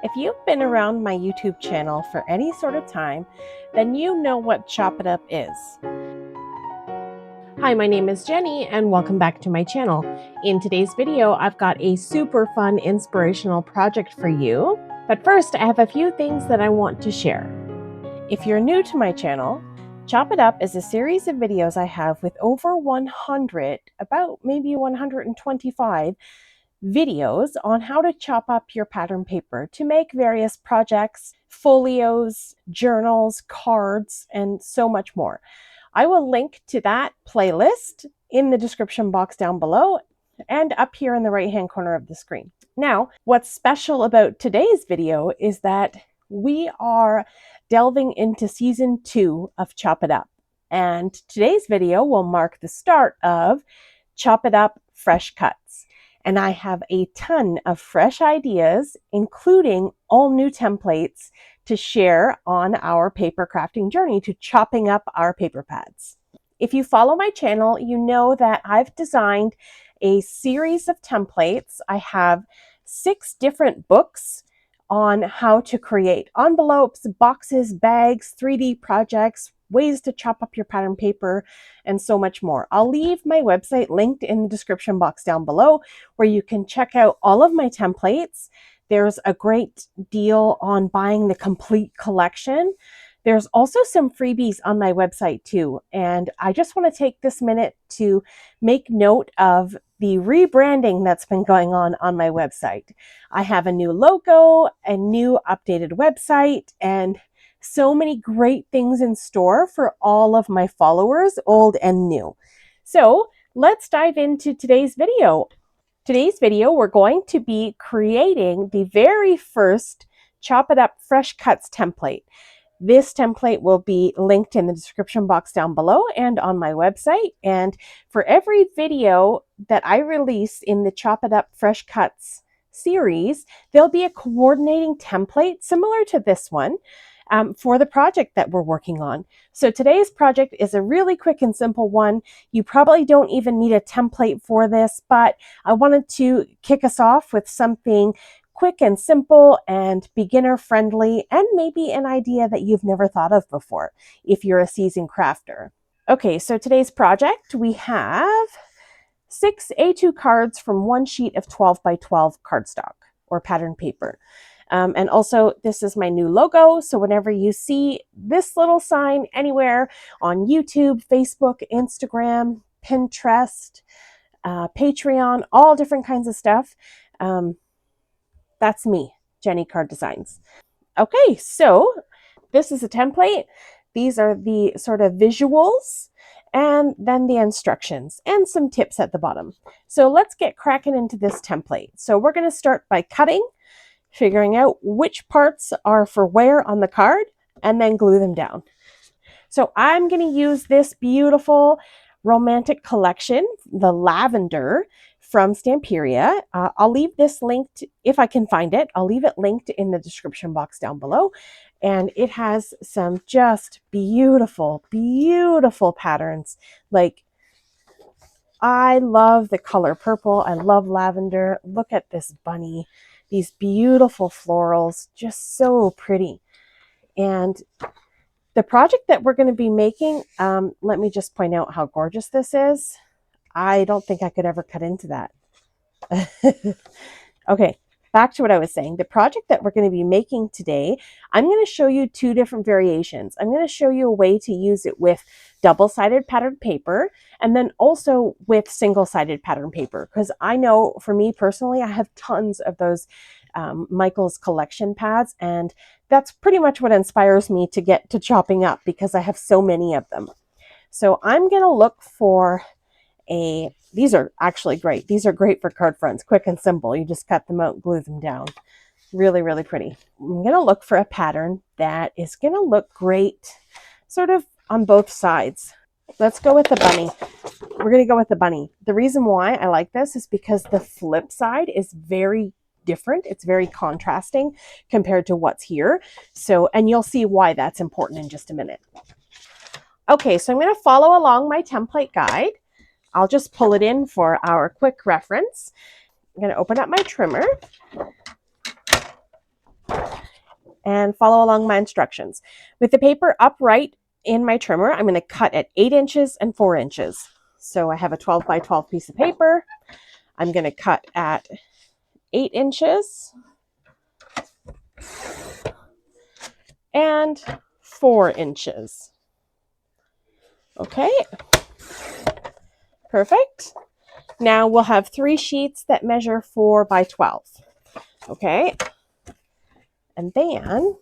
If you've been around my YouTube channel for any sort of time, then you know what Chop It Up is. Hi, my name is Jenny and welcome back to my channel. In today's video, I've got a super fun inspirational project for you. But first, I have a few things that I want to share. If you're new to my channel, Chop It Up is a series of videos I have with over 100, about maybe 125 videos on how to chop up your pattern paper to make various projects, folios, journals, cards, and so much more. I will link to that playlist in the description box down below and up here in the right-hand corner of the screen. Now, what's special about today's video is that we are delving into season 2 of Chop It Up. And today's video will mark the start of Chop It Up Fresh Cuts. And I have a ton of fresh ideas, including all new templates to share on our paper crafting journey to chopping up our paper pads. If you follow my channel, you know that I've designed a series of templates. I have 6 different books on how to create envelopes, boxes, bags, 3D projects, ways to chop up your pattern paper, and so much more. I'll leave my website linked in the description box down below where you can check out all of my templates. There's a great deal on buying the complete collection. There's also some freebies on my website too. And I just want to take this minute to make note of the rebranding that's been going on my website. I have a new logo, a new updated website, and so many great things in store for all of my followers, old and new. So let's dive into today's video. Today's video, we're going to be creating the very first Chop It Up Fresh Cuts template. This template will be linked in the description box down below and on my website. And for every video that I release in the Chop It Up Fresh Cuts series, there'll be a coordinating template similar to this one for the project that we're working on. So today's project is a really quick and simple one. You probably don't even need a template for this, but I wanted to kick us off with something quick and simple and beginner friendly, and maybe an idea that you've never thought of before if you're a seasoned crafter. Okay, so today's project, we have 6 A2 cards from one sheet of 12 by 12 cardstock or pattern paper. And also, this is my new logo. So whenever you see this little sign anywhere on YouTube, Facebook, Instagram, Pinterest, Patreon, all different kinds of stuff, that's me, Jenny Card Designs. Okay, so this is a template. These are the sort of visuals and then the instructions and some tips at the bottom. So let's get cracking into this template. So we're going to start by cutting, figuring out which parts are for where on the card, and then glue them down. So I'm going to use this beautiful romantic collection, the lavender from Stamperia. I'll leave this linked, if I can find it, I'll leave it linked in the description box down below. And it has some just beautiful, beautiful patterns. Like, I love the color purple. I love lavender. Look at this bunny. These beautiful florals, just so pretty. And the project that we're going to be making, let me just point out how gorgeous this is. I don't think I could ever cut into that. Okay, back to what I was saying. The project that we're going to be making today, I'm going to show you 2 different variations. I'm going to show you a way to use it with double-sided patterned paper and then also with single-sided patterned paper. Because I know for me personally, I have tons of those Michael's collection pads, and that's pretty much what inspires me to get to chopping up because I have so many of them. So I'm going to look for these are actually great. These are great for card fronts, quick and simple. You just cut them out, glue them down. Really, really pretty. I'm going to look for a pattern that is going to look great sort of on both sides. Let's go with the bunny. We're going to go with the bunny. The reason why I like this is because the flip side is very different. It's very contrasting compared to what's here. So, and you'll see why that's important in just a minute. Okay, so I'm going to follow along my template guide. I'll just pull it in for our quick reference. I'm going to open up my trimmer. and follow along my instructions. With the paper upright in my trimmer, I'm going to cut at 8 inches and 4 inches. So I have a 12 by 12 piece of paper. I'm going to cut at 8 inches and 4 inches. Okay, perfect. Now we'll have 3 sheets that measure 4 by 12. Okay, and then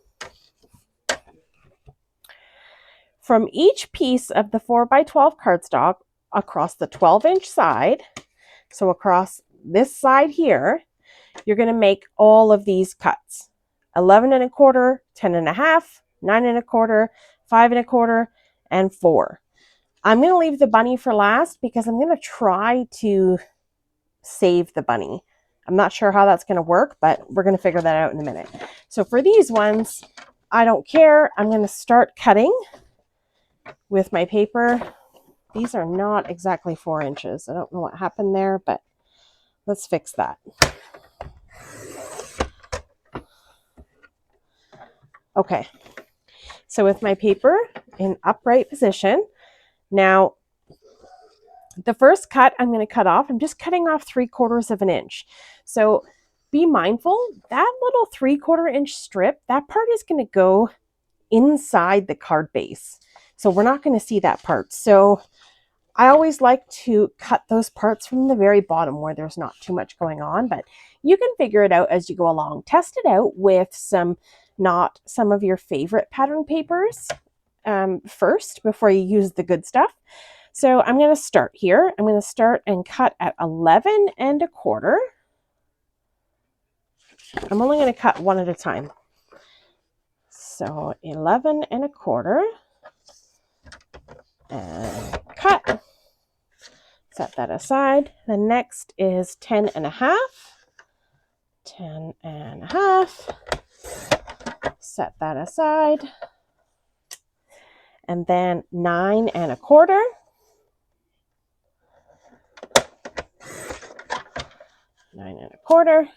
from each piece of the 4 by 12 cardstock across the 12-inch side, so across this side here, you're going to make all of these cuts. 11 1/4, 10 1/2, 9 1/4, 5 1/4, and 4. I'm going to leave the bunny for last because I'm going to try to save the bunny. I'm not sure how that's going to work, but we're going to figure that out in a minute. So for these ones, I don't care. I'm going to start cutting with my paper. These are not exactly 4 inches. I don't know what happened there, but let's fix that. Okay, so with my paper in upright position, now the first cut I'm going to cut off, I'm just cutting off 3/4 of an inch. So be mindful, that little 3/4 inch strip, that part is going to go inside the card base. So we're not going to see that part. So I always like to cut those parts from the very bottom where there's not too much going on, but you can figure it out as you go along. Test it out with not some of your favorite pattern papers first before you use the good stuff. So I'm going to start here. I'm going to start and cut at 11 1/4. I'm only going to cut one at a time. So 11 1/4 and cut. Set that aside. The next is 10 1/2. 10 1/2. Set that aside. And then 9 1/4. 9 1/4.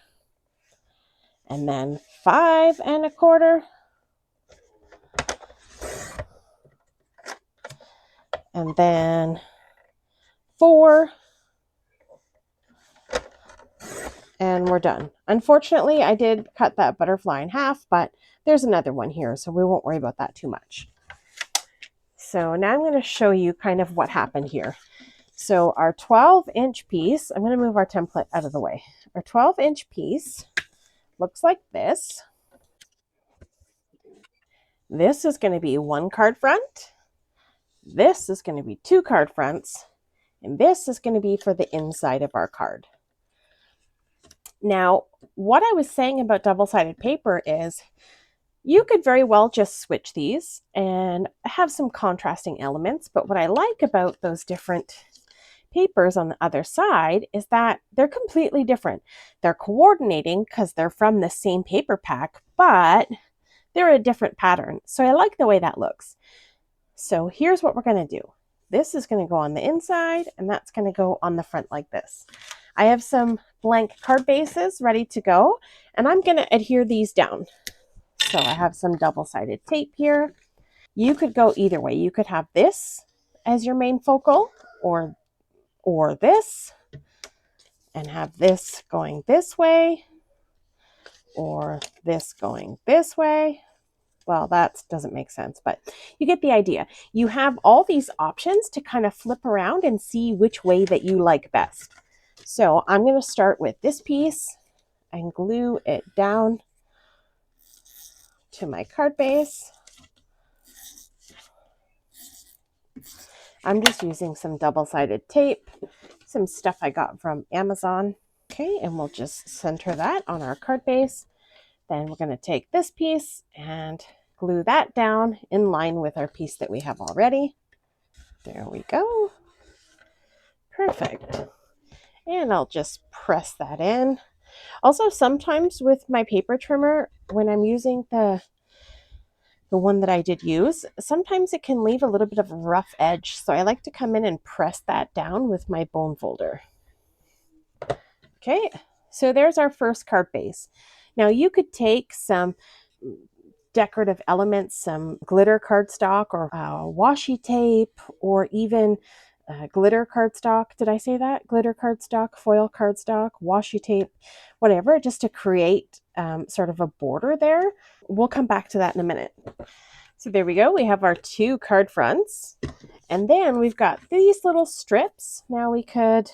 And then 5 1/4. And then 4. And we're done. Unfortunately, I did cut that butterfly in half, but there's another one here, so we won't worry about that too much. So now I'm going to show you kind of what happened here. So our 12-inch piece, I'm going to move our template out of the way. Our 12-inch piece looks like this. This is going to be 1 card front. This is going to be 2 card fronts. And this is going to be for the inside of our card. Now, what I was saying about double-sided paper is you could very well just switch these and have some contrasting elements. But what I like about those different papers on the other side is that they're completely different. They're coordinating because they're from the same paper pack, but they're a different pattern. So I like the way that looks. So here's what we're going to do. This is going to go on the inside, and that's going to go on the front like this. I have some blank card bases ready to go, and I'm going to adhere these down. So I have some double-sided tape here. You could go either way. You could have this as your main focal, or this, and have this going this way, or this going this way. Well, that doesn't make sense, but you get the idea. You have all these options to kind of flip around and see which way that you like best. So I'm going to start with this piece and glue it down to my card base. I'm just using some double-sided tape, some stuff I got from Amazon. Okay, and we'll just center that on our card base. Then we're going to take this piece and glue that down in line with our piece that we have already. There we go. Perfect. And I'll just press that in. Also, sometimes with my paper trimmer, when I'm using the one that I did use, sometimes it can leave a little bit of a rough edge. So I like to come in and press that down with my bone folder. Okay, so there's our first card base. Now you could take some decorative elements, some glitter cardstock or washi tape, or even glitter cardstock. Did I say that? Glitter cardstock, foil cardstock, washi tape, whatever, just to create sort of a border there. We'll come back to that in a minute. So there we go. We have our 2 card fronts. And then we've got these little strips. Now we could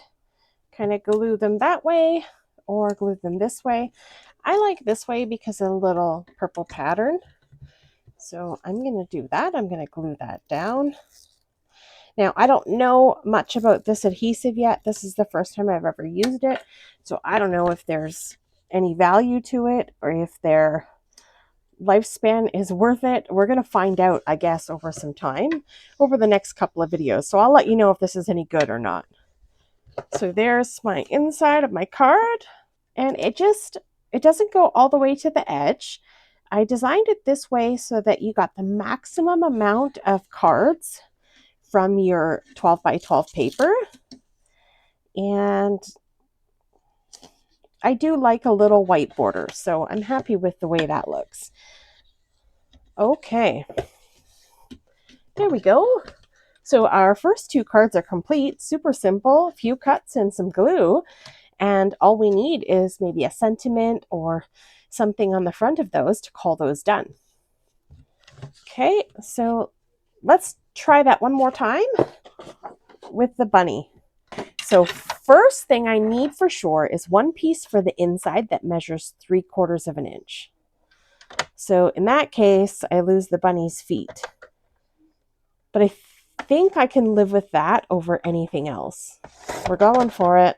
kind of glue them that way or glue them this way. I like this way because of the little purple pattern. So I'm going to do that. I'm going to glue that down. Now, I don't know much about this adhesive yet. This is the first time I've ever used it. So I don't know if there's any value to it or if their lifespan is worth it. We're going to find out, I guess, over some time, over the next couple of videos. So I'll let you know if this is any good or not. So there's my inside of my card. And it doesn't go all the way to the edge. I designed it this way so that you got the maximum amount of cards from your 12 by 12 paper. And I do like a little white border, so I'm happy with the way that looks. Okay, there we go. So our first 2 cards are complete, super simple, a few cuts and some glue. And all we need is maybe a sentiment or something on the front of those to call those done. Okay, so let's try that one more time with the bunny. So first thing I need for sure is 1 piece for the inside that measures 3/4 of an inch. So in that case, I lose the bunny's feet. But I think I can live with that over anything else. We're going for it.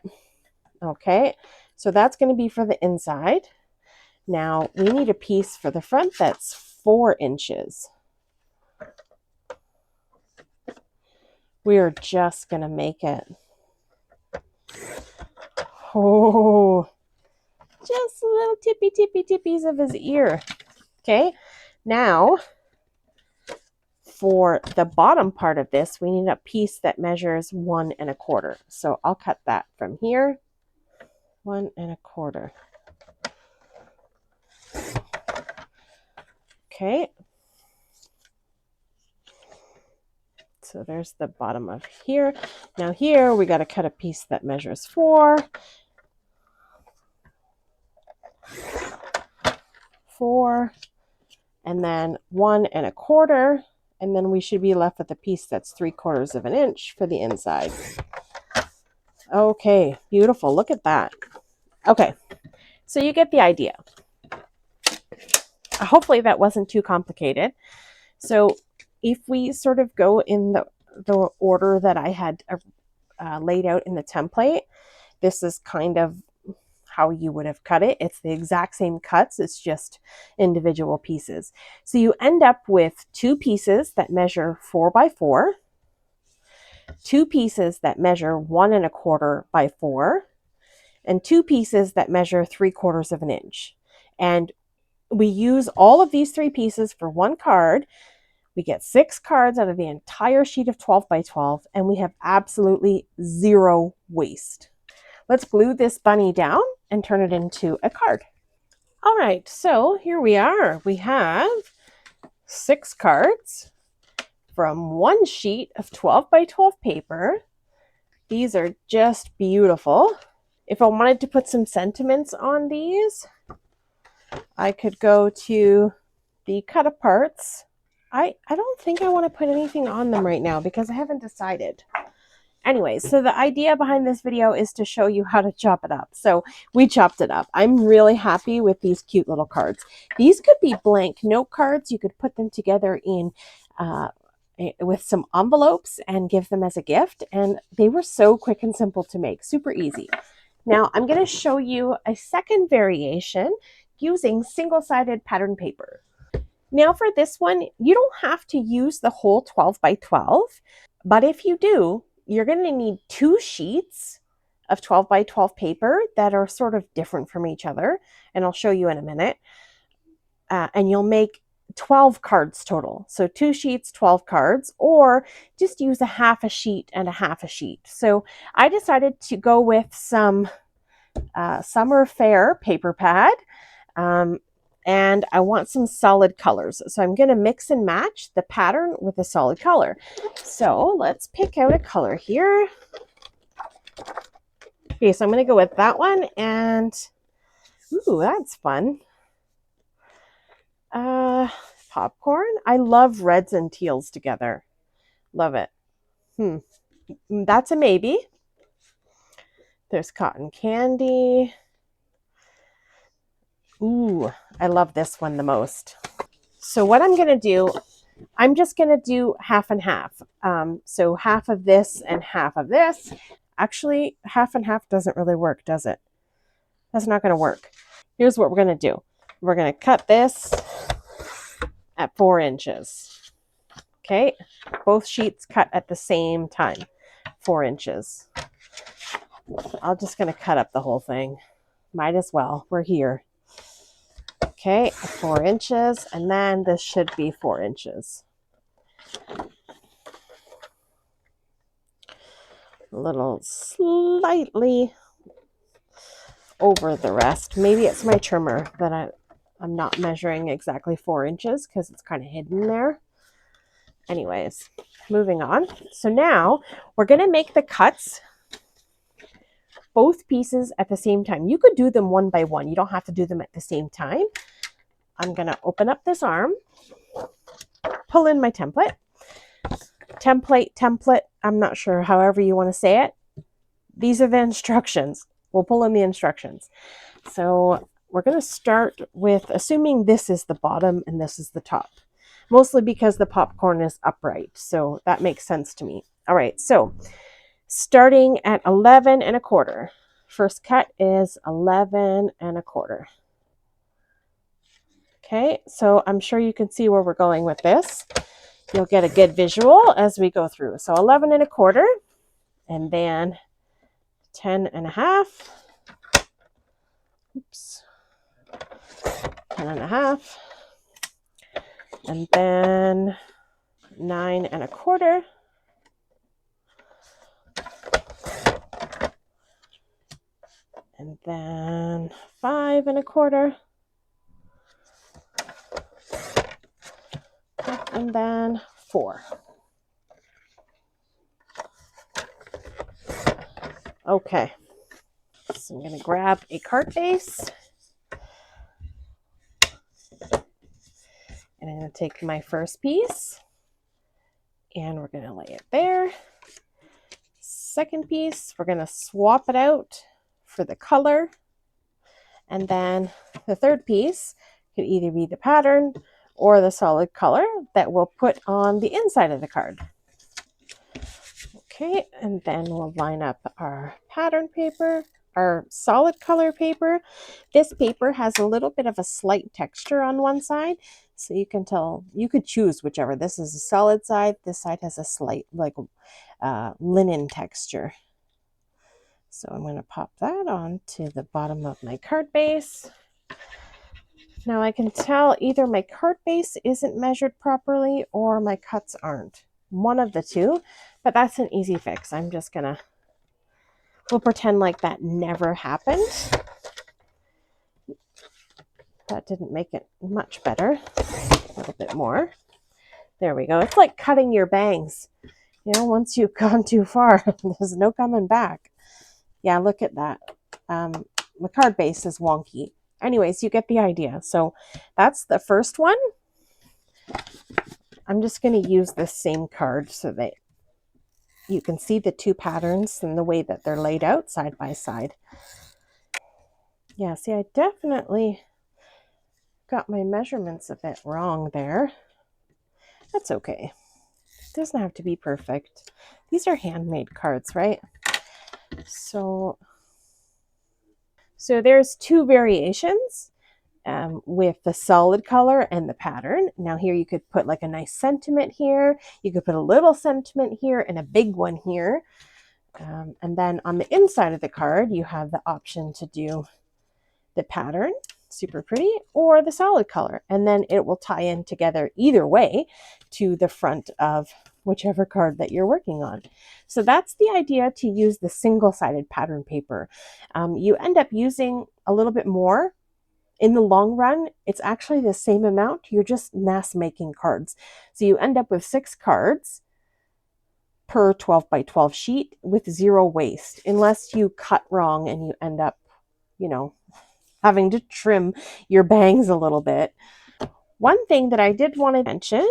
Okay, so that's going to be for the inside. Now we need a piece for the front that's 4 inches. We are just going to make it. Oh, just little tippies of his ear. Okay, now for the bottom part of this, we need a piece that measures 1 1/4. So I'll cut that from here. 1 1/4. Okay. So there's the bottom of here. Now here we got to cut a piece that measures 4. 4. And then 1 1/4. And then we should be left with a piece that's 3/4 of an inch for the inside. Okay, beautiful. Look at that. Okay, so you get the idea. Hopefully that wasn't too complicated. So if we sort of go in the order that I had laid out in the template, this is kind of how you would have cut it. It's the exact same cuts, it's just individual pieces. So you end up with 2 pieces that measure 4 by 4, 2 pieces that measure 1 1/4 by 4, and 2 pieces that measure 3/4 of an inch. And we use all of these 3 pieces for 1 card. We get 6 cards out of the entire sheet of 12 by 12, and we have absolutely 0 waste. Let's glue this bunny down and turn it into a card. All right, so here we are. We have 6 cards from 1 sheet of 12 by 12 paper. These are just beautiful. If I wanted to put some sentiments on these, I could go to the cut aparts. I don't think I want to put anything on them right now because I haven't decided. Anyways, so the idea behind this video is to show you how to chop it up. So we chopped it up. I'm really happy with these cute little cards. These could be blank note cards. You could put them together in with some envelopes and give them as a gift. And they were so quick and simple to make, super easy. Now I'm going to show you a second variation using single-sided pattern paper. Now for this one, you don't have to use the whole 12 by 12, but if you do, you're going to need 2 sheets of 12 by 12 paper that are sort of different from each other, and I'll show you in a minute. And you'll make 12 cards total. So 2 sheets, 12 cards, or just use a half a sheet and a half a sheet. So I decided to go with some Summer Fair paper pad. and I want some solid colors. So I'm going to mix and match the pattern with a solid color. So let's pick out a color here. Okay, so I'm going to go with that one, and ooh, that's fun. Popcorn. I love reds and teals together. Love it. That's a maybe. There's cotton candy. Ooh, I love this one the most. So what I'm going to do, I'm just going to do half and half. So half of this and half of this. Actually, half and half doesn't really work, does it? That's not going to work. Here's what we're going to do. We're going to cut this at 4 inches. Okay, both sheets cut at the same time, 4 inches. I'm just going to cut up the whole thing. Might as well. We're here. Okay, 4 inches, and then this should be 4 inches. A little slightly over the rest. Maybe it's my trimmer that I'm not measuring exactly 4 inches because it's kind of hidden there. Anyways, moving on. So now we're going to make the cuts, both pieces at the same time. You could do them one by one. You don't have to do them at the same time. I'm going to open up this arm, pull in my template. Template, I'm not sure, however you want to say it. These are the instructions. We'll pull in the instructions. So we're going to start with assuming this is the bottom and this is the top, mostly because the popcorn is upright. So that makes sense to me. All right, so starting at 11 1/4. First cut is 11 1/4. Okay, so I'm sure you can see where we're going with this. You'll get a good visual as we go through. So 11 1/4, and then 10 1/2. Oops. 10 1/2. And then 9 1/4. And then 5 1/4. And then 4. Okay. So I'm going to grab a card base. And I'm going to take my first piece. And we're going to lay it there. Second piece, we're going to swap it out for the color. And then the third piece could either be the pattern or the solid color that we'll put on the inside of the card. Okay, and then we'll line up our pattern paper, our solid color paper. This paper has a little bit of a slight texture on one side, so you can tell, you could choose whichever. This is a solid side, this side has a slight like linen texture. So I'm going to pop that onto the bottom of my card base. Now I can tell either my card base isn't measured properly or my cuts aren't. One of the two, but that's an easy fix. I'm just gonna, we'll pretend like that never happened. That didn't make it much better. A little bit more. There we go. It's like cutting your bangs. You know, once you've gone too far, there's no coming back. Yeah, look at that. The card base is wonky. Anyways, you get the idea. So that's the first one. I'm just going to use this same card so that you can see the two patterns and the way that they're laid out side by side. Yeah, see, I definitely got my measurements a bit wrong there. That's okay. It doesn't have to be perfect. These are handmade cards, right? So there's two variations with the solid color and the pattern. Now here you could put like a nice sentiment here. You could put a little sentiment here and a big one here. And then on the inside of the card, you have the option to do the pattern, super pretty, or the solid color. And then it will tie in together either way to the front of whichever card that you're working on. So that's the idea to use the single-sided pattern paper. You end up using a little bit more in the long run, it's actually the same amount. You're just mass making cards. So you end up with 6 cards per 12 by 12 sheet with 0 waste, unless you cut wrong and you end up, you know, having to trim your bangs a little bit. One thing that I did want to mention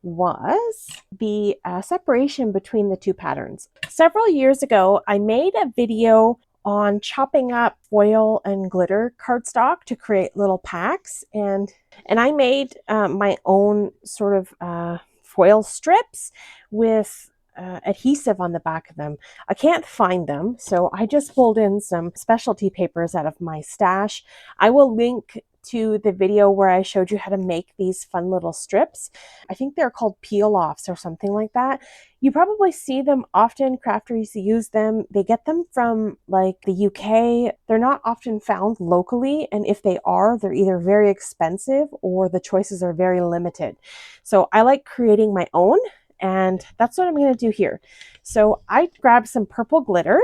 was the separation between the 2 patterns. Several years ago, I made a video on chopping up foil and glitter cardstock to create little packs, and I made my own sort of foil strips with adhesive on the back of them. I can't find them, so I just pulled in some specialty papers out of my stash. I will link to the video where I showed you how to make these fun little strips. I think they're called peel-offs or something like that. You probably see them often. Crafters use them. They get them from like the UK. They're not often found locally, and if they are, they're either very expensive or the choices are very limited. So I like creating my own, and that's what I'm going to do here. So I grabbed some purple glitter,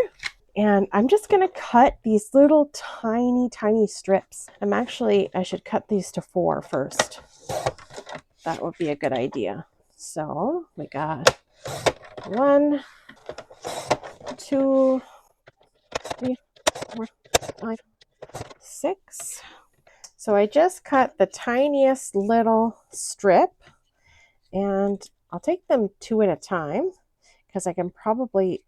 and I'm just going to cut these little tiny strips. I should cut these to 4 first. That would be a good idea. So we got 1, 2, 3, 4, 5, 6. So I just cut the tiniest little strip, and I'll take them 2 at a time because I can probably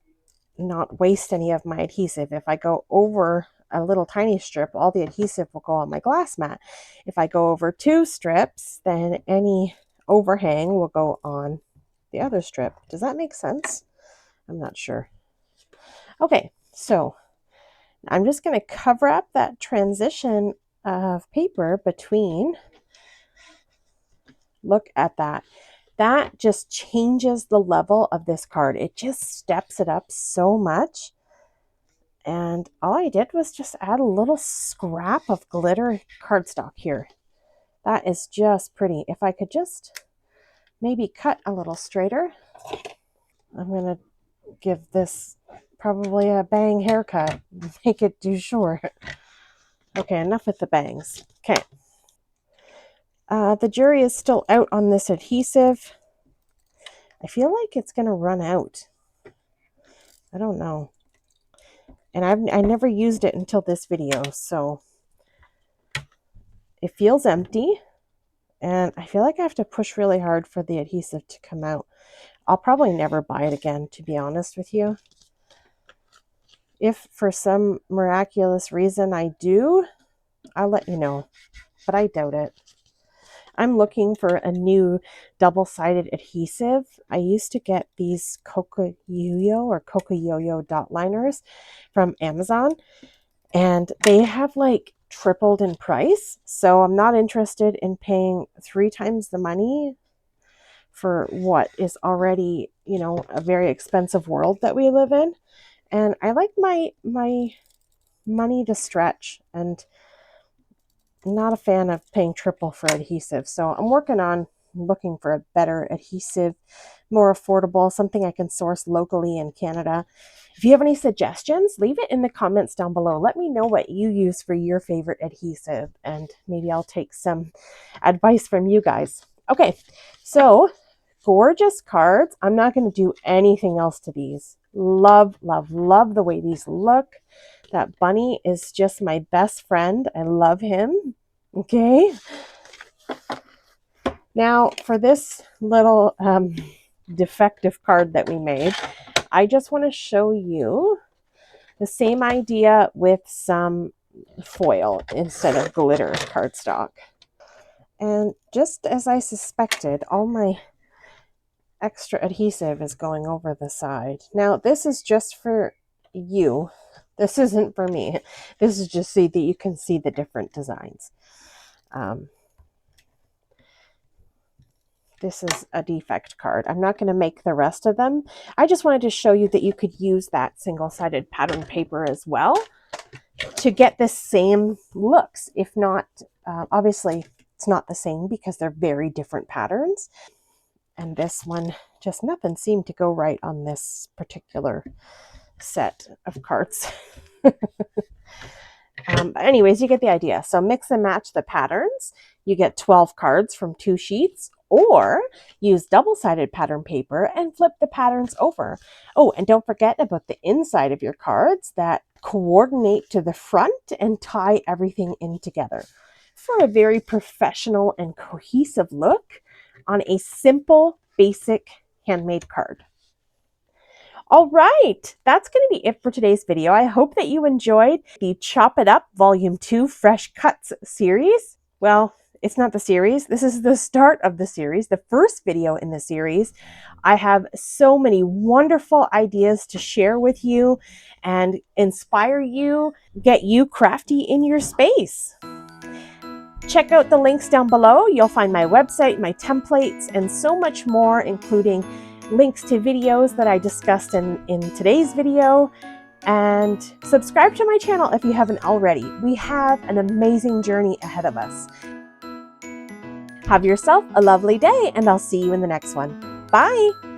not waste any of my adhesive. If I go over a little tiny strip, all the adhesive will go on my glass mat. If I go over 2 strips, then any overhang will go on the other strip. Does that make sense? I'm not sure. Okay, so I'm just going to cover up that transition of paper between. Look at that. That just changes the level of this card. It just steps it up so much. And all I did was just add a little scrap of glitter cardstock here. That is just pretty. If I could just maybe cut a little straighter. I'm going to give this probably a bang haircut. Make it too short. Okay, enough with the bangs. Okay. The jury is still out on this adhesive. I feel like it's going to run out. I don't know. And I never used it until this video, so it feels empty. And I feel like I have to push really hard for the adhesive to come out. I'll probably never buy it again, to be honest with you. If for some miraculous reason I do, I'll let you know, but I doubt it. I'm looking for a new double-sided adhesive. I used to get these Cocoyoyo dot liners from Amazon, and they have like tripled in price. So I'm not interested in paying 3 times the money for what is already, you know, a very expensive world that we live in. And I like my money to stretch, and I'm not a fan of paying triple for adhesive. So I'm working on looking for a better adhesive, more affordable, something I can source locally in Canada. If you have any suggestions, leave it in the comments down below. Let me know what you use for your favorite adhesive, and maybe I'll take some advice from you guys. Okay, so gorgeous cards. I'm not going to do anything else to these. Love the way these look. That bunny is just my best friend. I love him. Okay. Now for this little defective card that we made, I just want to show you the same idea with some foil instead of glitter cardstock. And just as I suspected, all my extra adhesive is going over the side. Now this is just for you. This isn't for me. This is just so that you can see the different designs. This is a defect card. I'm not going to make the rest of them. I just wanted to show you that you could use that single-sided pattern paper as well to get the same looks. If not, obviously it's not the same because they're very different patterns. And this one, just nothing seemed to go right on this particular set of cards. But anyways, you get the idea. So mix and match the patterns. You get 12 cards from 2 sheets, or use double-sided pattern paper and flip the patterns over. Oh, and don't forget about the inside of your cards that coordinate to the front and tie everything in together for a very professional and cohesive look on a simple, basic handmade card. All right, that's going to be it for today's video. I hope that you enjoyed the Chop It Up Volume 2 Fresh Cuts series. Well, it's not the series. This is the start of the series, the first video in the series. I have so many wonderful ideas to share with you and inspire you, get you crafty in your space. Check out the links down below. You'll find my website, my templates, and so much more, including links to videos that I discussed in today's video. And subscribe to my channel if you haven't already. We have an amazing journey ahead of us. Have yourself a lovely day, and I'll see you in the next one. Bye!